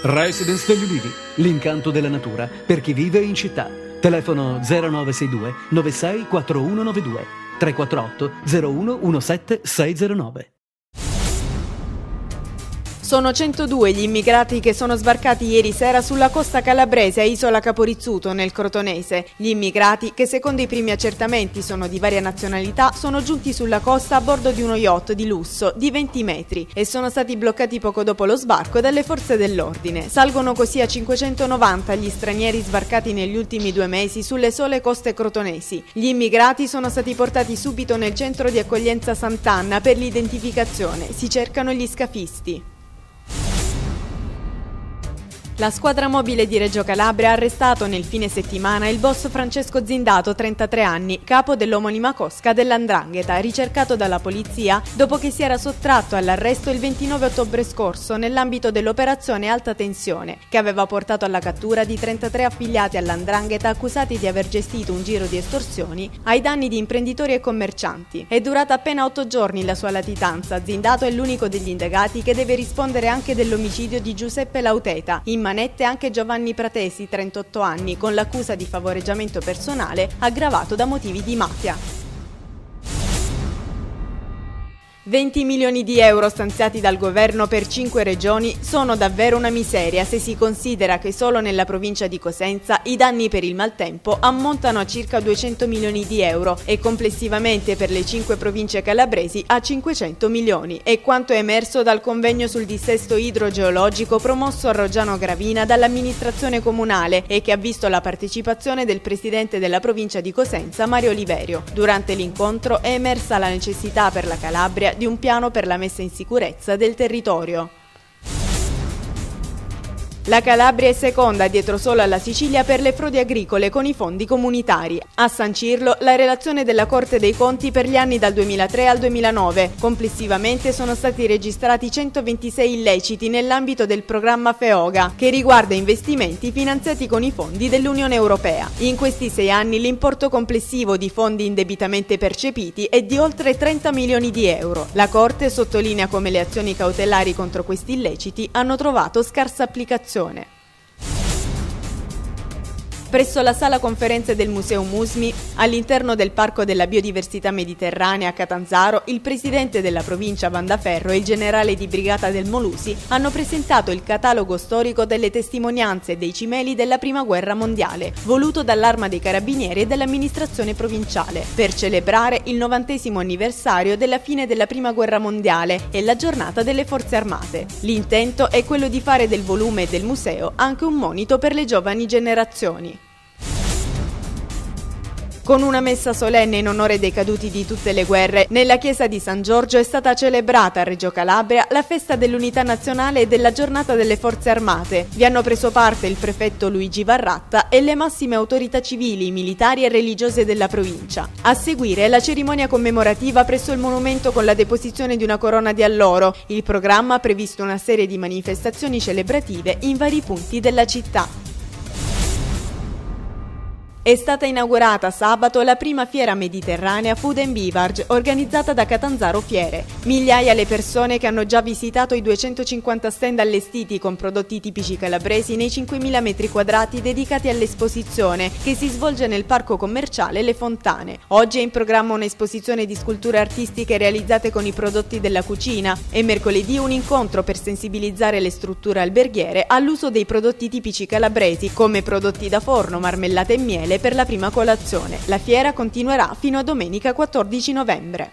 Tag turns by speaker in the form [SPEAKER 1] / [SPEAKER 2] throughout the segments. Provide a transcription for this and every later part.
[SPEAKER 1] Residence degli Ulivi, l'incanto della natura per chi vive in città. Telefono 0962 96 4192 348 01 17 609.
[SPEAKER 2] Sono 102 gli immigrati che sono sbarcati ieri sera sulla costa calabrese a Isola Caporizzuto, nel Crotonese. Gli immigrati, che secondo i primi accertamenti sono di varia nazionalità, sono giunti sulla costa a bordo di uno yacht di lusso di 20 metri e sono stati bloccati poco dopo lo sbarco dalle forze dell'ordine. Salgono così a 590 gli stranieri sbarcati negli ultimi 2 mesi sulle sole coste crotonesi. Gli immigrati sono stati portati subito nel centro di accoglienza Sant'Anna per l'identificazione. Si cercano gli scafisti. La squadra mobile di Reggio Calabria ha arrestato nel fine settimana il boss Francesco Zindato, 33 anni, capo dell'omonima cosca dell''Ndrangheta, ricercato dalla polizia dopo che si era sottratto all'arresto il 29 ottobre scorso nell'ambito dell'operazione Alta Tensione, che aveva portato alla cattura di 33 affiliati all''Ndrangheta accusati di aver gestito un giro di estorsioni ai danni di imprenditori e commercianti. È durata appena 8 giorni la sua latitanza. Zindato è l'unico degli indagati che deve rispondere anche dell'omicidio di Giuseppe Lauteta. In manette anche Giovanni Pratesi, 38 anni, con l'accusa di favoreggiamento personale aggravato da motivi di mafia. 20 milioni di euro stanziati dal governo per 5 regioni sono davvero una miseria se si considera che solo nella provincia di Cosenza i danni per il maltempo ammontano a circa 200 milioni di euro e complessivamente per le 5 province calabresi a 500 milioni. È quanto è emerso dal convegno sul dissesto idrogeologico promosso a Roggiano Gravina dall'amministrazione comunale e che ha visto la partecipazione del presidente della provincia di Cosenza, Mario Oliverio. Durante l'incontro è emersa la necessità per la Calabria di un piano per la messa in sicurezza del territorio. La Calabria è seconda dietro solo alla Sicilia per le frodi agricole con i fondi comunitari. A sancirlo la relazione della Corte dei Conti per gli anni dal 2003 al 2009. Complessivamente sono stati registrati 126 illeciti nell'ambito del programma FEOGA, che riguarda investimenti finanziati con i fondi dell'Unione Europea. In questi 6 anni l'importo complessivo di fondi indebitamente percepiti è di oltre 30 milioni di euro. La Corte sottolinea come le azioni cautelari contro questi illeciti hanno trovato scarsa applicazione. Presso la sala conferenze del Museo Musmi, all'interno del Parco della Biodiversità Mediterranea a Catanzaro, il presidente della provincia Vandaferro e il generale di brigata del Molusi hanno presentato il catalogo storico delle testimonianze dei cimeli della Prima Guerra Mondiale, voluto dall'Arma dei Carabinieri e dall'amministrazione provinciale, per celebrare il 90° anniversario della fine della Prima Guerra Mondiale e la giornata delle Forze Armate. L'intento è quello di fare del volume e del museo anche un monito per le giovani generazioni. Con una messa solenne in onore dei caduti di tutte le guerre, nella chiesa di San Giorgio è stata celebrata a Reggio Calabria la festa dell'Unità Nazionale e della Giornata delle Forze Armate. Vi hanno preso parte il prefetto Luigi Varratta e le massime autorità civili, militari e religiose della provincia. A seguire la cerimonia commemorativa presso il monumento con la deposizione di una corona di alloro. Il programma ha previsto una serie di manifestazioni celebrative in vari punti della città. È stata inaugurata sabato la prima fiera mediterranea Food and Beverage organizzata da Catanzaro Fiere. Migliaia le persone che hanno già visitato i 250 stand allestiti con prodotti tipici calabresi nei 5.000 metri quadrati dedicati all'esposizione che si svolge nel parco commerciale Le Fontane. Oggi è in programma un'esposizione di sculture artistiche realizzate con i prodotti della cucina e mercoledì un incontro per sensibilizzare le strutture alberghiere all'uso dei prodotti tipici calabresi come prodotti da forno, marmellate e miele per la prima colazione. La fiera continuerà fino a domenica 14 novembre.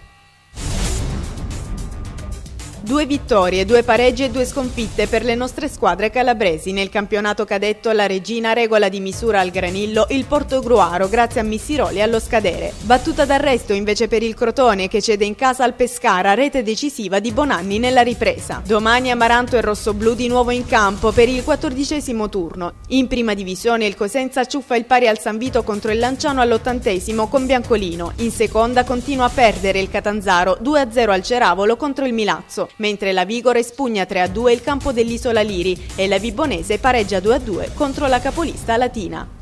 [SPEAKER 2] 2 vittorie, 2 pareggi e 2 sconfitte per le nostre squadre calabresi. Nel campionato cadetto la Regina regola di misura al Granillo il Portogruaro grazie a Missiroli e allo scadere. Battuta d'arresto invece per il Crotone che cede in casa al Pescara, rete decisiva di Bonanni nella ripresa. Domani Amaranto e Rossoblu di nuovo in campo per il 14° turno. In prima divisione il Cosenza ciuffa il pari al San Vito contro il Lanciano all'80° con Biancolino. In seconda continua a perdere il Catanzaro 2-0 al Ceravolo contro il Milazzo, mentre la Vigore espugna 3-2 il campo dell'Isola Liri e la Vibonese pareggia 2-2 contro la capolista Latina.